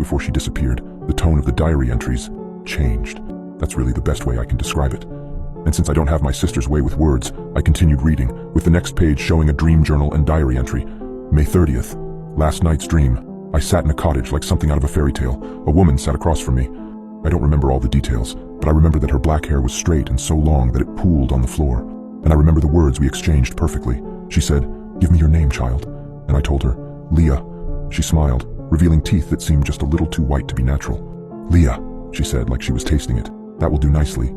before she disappeared, the tone of the diary entries changed. That's really the best way I can describe it. And since I don't have my sister's way with words, I continued reading, with the next page showing a dream journal and diary entry. May 30th. Last night's dream. I sat in a cottage like something out of a fairy tale. A woman sat across from me. I don't remember all the details, but I remember that her black hair was straight and so long that it pooled on the floor. And I remember the words we exchanged perfectly. She said, "Give me your name, child." And I told her, "Leah." She smiled, revealing teeth that seemed just a little too white to be natural. "Leah," she said, like she was tasting it. "That will do nicely."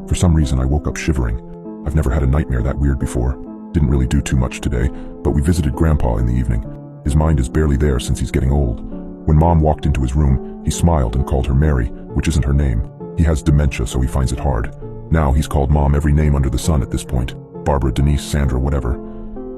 For some reason, I woke up shivering. I've never had a nightmare that weird before. Didn't really do too much today, but we visited Grandpa in the evening. His mind is barely there since he's getting old. When Mom walked into his room, he smiled and called her Mary, which isn't her name. He has dementia, so he finds it hard. Now he's called Mom every name under the sun at this point. Barbara, Denise, Sandra, whatever.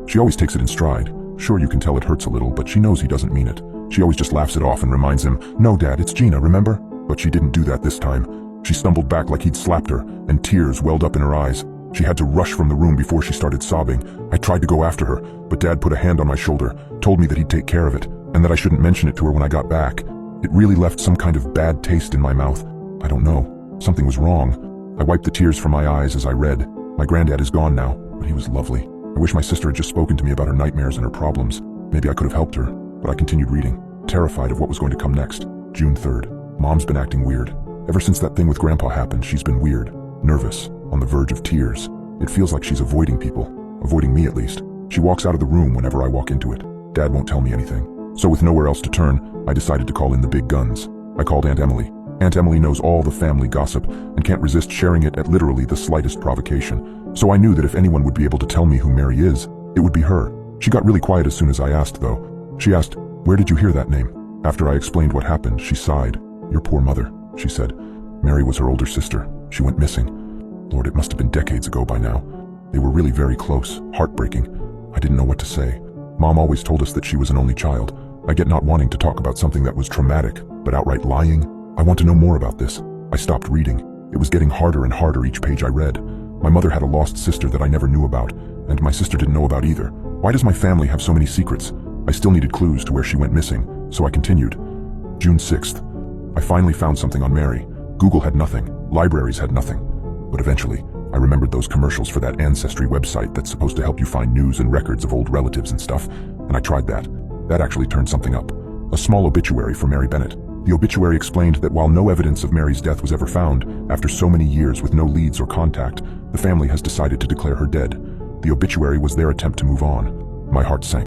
She always takes it in stride. Sure, you can tell it hurts a little, but she knows he doesn't mean it. She always just laughs it off and reminds him, "No, Dad, it's Gina, remember?" But she didn't do that this time. She stumbled back like he'd slapped her, and tears welled up in her eyes. She had to rush from the room before she started sobbing. I tried to go after her, but Dad put a hand on my shoulder, told me that he'd take care of it, and that I shouldn't mention it to her when I got back. It really left some kind of bad taste in my mouth. I don't know. Something was wrong. I wiped the tears from my eyes as I read. My granddad is gone now, but he was lovely. I wish my sister had just spoken to me about her nightmares and her problems. Maybe I could have helped her, but I continued reading, terrified of what was going to come next. June 3rd. Mom's been acting weird. Ever since that thing with Grandpa happened, she's been weird, nervous, on the verge of tears. It feels like she's avoiding people, avoiding me at least. She walks out of the room whenever I walk into it. Dad won't tell me anything. So with nowhere else to turn, I decided to call in the big guns. I called Aunt Emily. Aunt Emily knows all the family gossip and can't resist sharing it at literally the slightest provocation. So I knew that if anyone would be able to tell me who Mary is, it would be her. She got really quiet as soon as I asked, though. She asked, "Where did you hear that name?" After I explained what happened, she sighed. "Your poor mother," she said. "Mary was her older sister. She went missing. Lord, it must have been decades ago by now. They were really very close, heartbreaking. I didn't know what to say. Mom always told us that she was an only child. I get not wanting to talk about something that was traumatic, but outright lying. I want to know more about this." I stopped reading. It was getting harder and harder each page I read. My mother had a lost sister that I never knew about, and my sister didn't know about either. Why does my family have so many secrets? I still needed clues to where she went missing, so I continued. June 6th. I finally found something on Mary. Google had nothing. Libraries had nothing. But eventually, I remembered those commercials for that Ancestry website that's supposed to help you find news and records of old relatives and stuff, and I tried that. That actually turned something up. A small obituary for Mary Bennett. The obituary explained that while no evidence of Mary's death was ever found, after so many years with no leads or contact, the family has decided to declare her dead. The obituary was their attempt to move on. My heart sank.